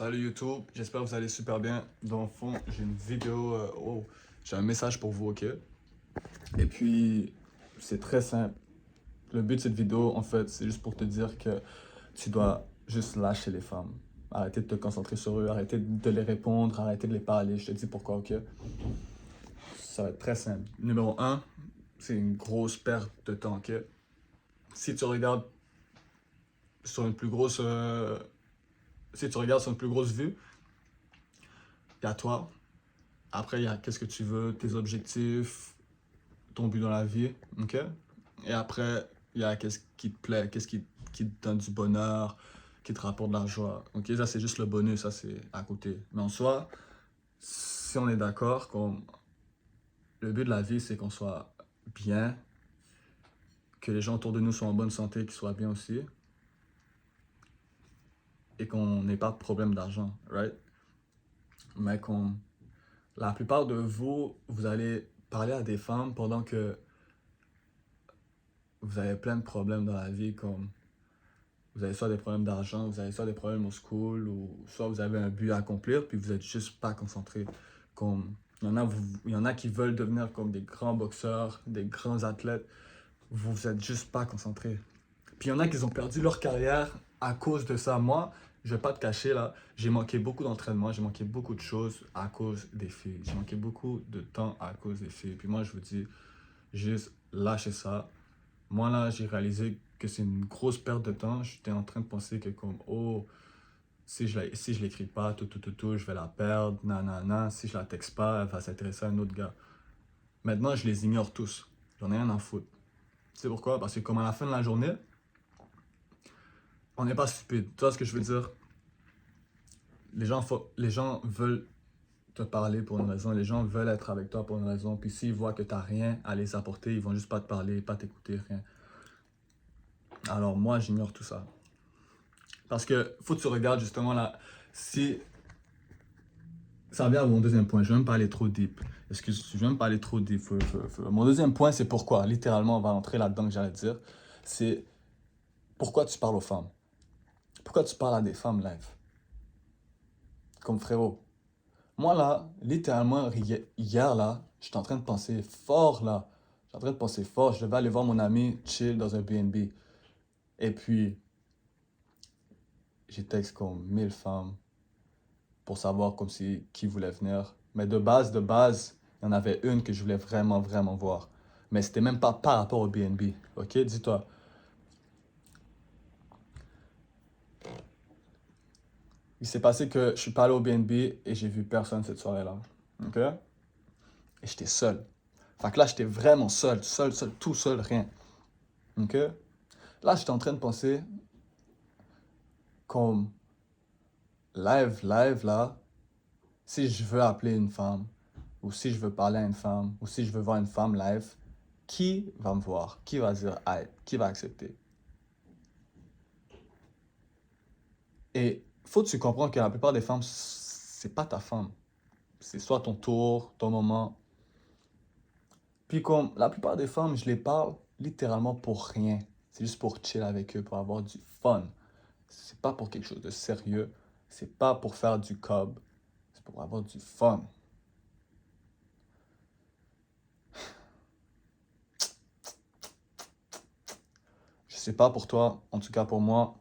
Salut YouTube, j'espère que vous allez super bien. Dans le fond, j'ai une vidéo, j'ai un message pour vous, ok? Et puis, c'est très simple. Le but de cette vidéo, en fait, c'est juste pour te dire que tu dois juste lâcher les femmes. Arrêter de te concentrer sur eux, arrêter de les répondre, arrêter de les parler. Je te dis pourquoi, ok? Ça va être très simple. Numéro un, c'est une grosse perte de temps, ok? Si tu regardes sur une plus grosse, si tu regardes sur une plus grosse vue, il y a toi. Après, il y a qu'est-ce que tu veux, tes objectifs, ton but dans la vie, ok? Et après, il y a qu'est-ce qui te plaît, qui te donne du bonheur, qui te rapporte de la joie. Ok, ça c'est juste le bonus, ça c'est à côté. Mais en soi, si on est d'accord, le but de la vie c'est qu'on soit bien, que les gens autour de nous soient en bonne santé, qu'ils soient bien aussi, et qu'on n'ait pas de problème d'argent, right? Mais la plupart de vous, vous allez parler à des femmes pendant que vous avez plein de problèmes dans la vie, comme vous avez soit des problèmes d'argent, vous avez soit des problèmes au school, ou soit vous avez un but à accomplir, puis vous êtes juste pas concentré. Comme, il y en a qui veulent devenir comme des grands boxeurs, des grands athlètes, vous êtes juste pas concentré. Puis il y en a qui ont perdu leur carrière à cause de ça. Moi, je vais pas te cacher là, j'ai manqué beaucoup d'entraînement, j'ai manqué beaucoup de choses à cause des filles. J'ai manqué beaucoup de temps à cause des filles. Puis moi, je vous dis, juste lâchez ça. Moi, là, j'ai réalisé que c'est une grosse perte de temps. J'étais en train de penser que comme, oh, si je l'écris pas, tout, je vais la perdre, nanana. Si je la texte pas, elle va s'intéresser à un autre gars. Maintenant, je les ignore tous. J'en ai rien à foutre. Tu sais pourquoi? Parce que comme à la fin de la journée, on n'est pas stupide. Tu vois ce que je veux dire? Les gens veulent te parler pour une raison. Les gens veulent être avec toi pour une raison. Puis s'ils voient que tu n'as rien à les apporter, ils vont juste pas te parler, pas t'écouter, rien. Alors moi, j'ignore tout ça. Parce que faut que tu regardes justement là, si ça vient à mon deuxième point, je vais même pas aller trop deep. Excuse, je vais même pas aller trop deep. Mon deuxième point, c'est pourquoi. Littéralement, on va entrer là-dedans que j'allais dire. C'est pourquoi tu parles aux femmes. Pourquoi tu parles à des femmes live. Comme frérot. Moi là, littéralement, hier là, j'étais en train de penser fort là. J'étais en train de penser fort. Je devais aller voir mon ami chill dans un BNB. Et puis, j'ai texte comme 1000 femmes pour savoir comme si qui voulait venir. Mais de base, il y en avait une que je voulais vraiment, vraiment voir. Mais c'était même pas par rapport au BNB. Ok, dis-toi. Il s'est passé que je suis pas allé au BNB et j'ai vu personne cette soirée-là. Ok? Et j'étais seul. Fait que là, j'étais vraiment seul, tout seul, rien. Ok? Là, j'étais en train de penser comme live, là, si je veux appeler une femme, ou si je veux parler à une femme, ou si je veux voir une femme live, qui va me voir? Qui va dire aïe? Qui va accepter? Et faut que tu comprennes que la plupart des femmes, c'est pas ta femme. C'est soit ton tour, ton moment. Puis comme la plupart des femmes, je les parle littéralement pour rien. C'est juste pour chill avec eux, pour avoir du fun. C'est pas pour quelque chose de sérieux. C'est pas pour faire du cob. C'est pour avoir du fun. Je sais pas pour toi, en tout cas pour moi,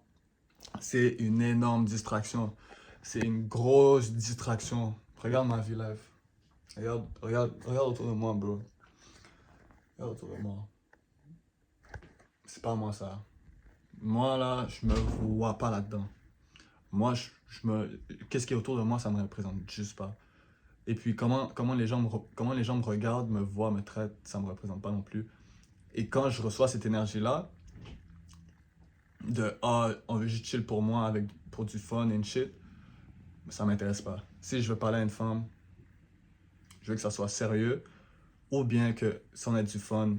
c'est une énorme distraction. C'est une grosse distraction. Regarde ma vie live. Regarde autour de moi, bro. Regarde autour de moi. C'est pas moi ça. Moi là, je me vois pas là-dedans. Moi, qu'est-ce qui est autour de moi, ça me représente juste pas. Et puis comment comment les gens me regardent, me voient, me traitent, ça me représente pas non plus. Et quand je reçois cette énergie-là, de ah, on veut juste chill pour moi pour du fun and shit, ça m'intéresse pas. Si je veux parler à une femme, je veux que ça soit sérieux, ou bien que si on ait du fun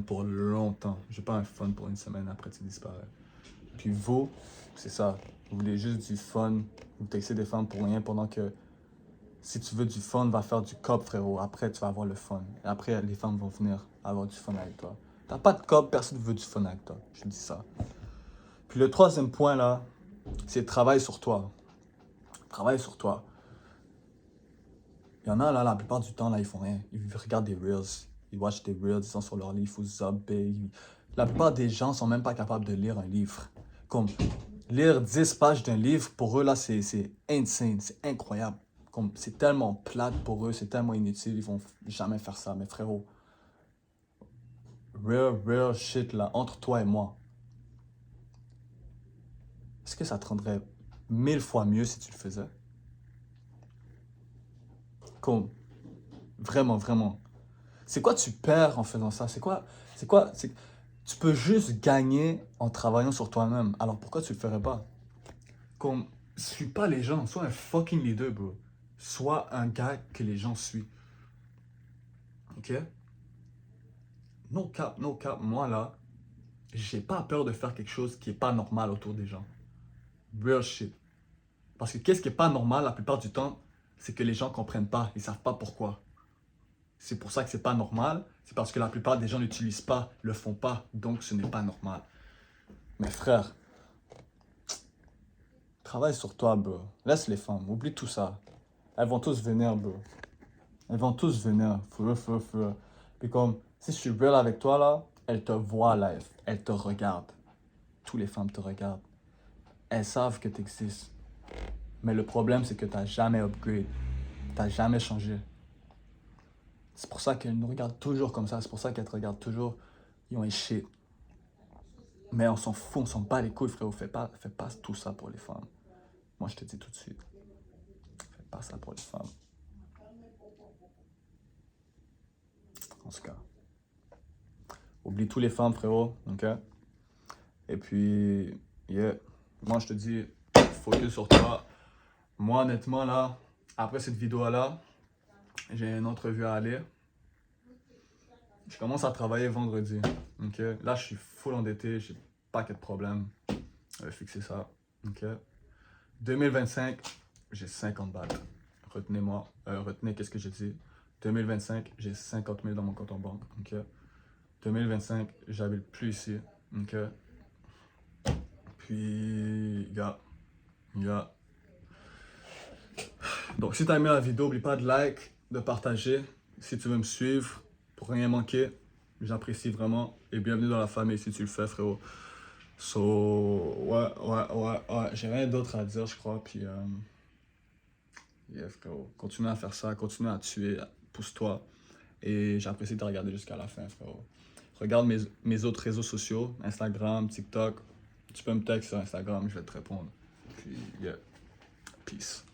pour longtemps. Je veux pas un fun pour une semaine après tu disparais. Puis vous, c'est ça. Vous voulez juste du fun, vous textez des femmes pour rien pendant que si tu veux du fun, va faire du cop, frérot. Après, tu vas avoir le fun. Et après, les femmes vont venir avoir du fun avec toi. T'as pas de cop, personne ne veut du fun avec toi. Je dis ça. Puis le troisième point, là, c'est travail sur toi. Travaille sur toi. Il y en a là, la plupart du temps, là, ils font rien. Ils regardent des Reels. Ils watchent des Reels, ils sont sur leur lit, ils font zapper. La plupart des gens sont même pas capables de lire un livre. Comme lire 10 pages d'un livre, pour eux, là, c'est insane, c'est incroyable. Comme c'est tellement plate pour eux, c'est tellement inutile, ils vont jamais faire ça. Mais frérot, real shit là, entre toi et moi, est-ce que ça te rendrait 1000 fois mieux si tu le faisais? Comme, vraiment, vraiment. C'est quoi tu perds en faisant ça? Tu peux juste gagner en travaillant sur toi-même. Alors pourquoi tu le ferais pas? Comme, suis pas les gens, sois un fucking leader, bro. Sois un gars que les gens suivent. Ok? No cap, no cap. Moi là, j'ai pas peur de faire quelque chose qui est pas normal autour des gens. Real shit. Parce que qu'est-ce qui est pas normal la plupart du temps, c'est que les gens comprennent pas, ils savent pas pourquoi. C'est pour ça que c'est pas normal, c'est parce que la plupart des gens l'utilisent pas, le font pas, donc ce n'est pas normal. Mais frère, travaille sur toi, bro. Laisse les femmes, oublie tout ça. Elles vont tous venir, bro. Elles vont tous venir. Feu. Puis comme, si je suis real avec toi, là, elles te voient live. Elles te regardent. Toutes les femmes te regardent. Elles savent que tu existes. Mais le problème, c'est que tu n'as jamais upgrade. Tu n'as jamais changé. C'est pour ça qu'elles nous regardent toujours comme ça. C'est pour ça qu'elles te regardent toujours. Ils ont shit. Mais on s'en fout, on s'en bat les couilles, frérot. Fais pas tout ça pour les femmes. Moi, je te dis tout de suite. Fais pas ça pour les femmes. En tout cas. Oublie tous les femmes, frérot. Ok? Et puis, yeah. Moi, je te dis, focus sur toi. Moi, honnêtement, là, après cette vidéo-là, j'ai une entrevue à aller. Je commence à travailler vendredi. Ok? Là, je suis full endetté. J'ai pas de problème. Je vais fixer ça. Ok? 2025, j'ai 50 balles. Retenez-moi. Retenez qu'est-ce que j'ai dit. 2025, j'ai 50 000 dans mon compte en banque. Ok? 2025, j'habite plus ici. Ok? Puis, gars. Donc, si tu as aimé la vidéo, n'oublie pas de like, de partager. Si tu veux me suivre, pour rien manquer, j'apprécie vraiment. Et bienvenue dans la famille si tu le fais, frérot. So, ouais. J'ai rien d'autre à dire, je crois. Puis, yeah, frérot. Continue à faire ça, continue à tuer, pousse-toi. Et j'apprécie de regarder jusqu'à la fin, frérot. Regarde mes autres réseaux sociaux, Instagram, TikTok. Tu peux me texter sur Instagram, je vais te répondre. Puis, yeah, peace.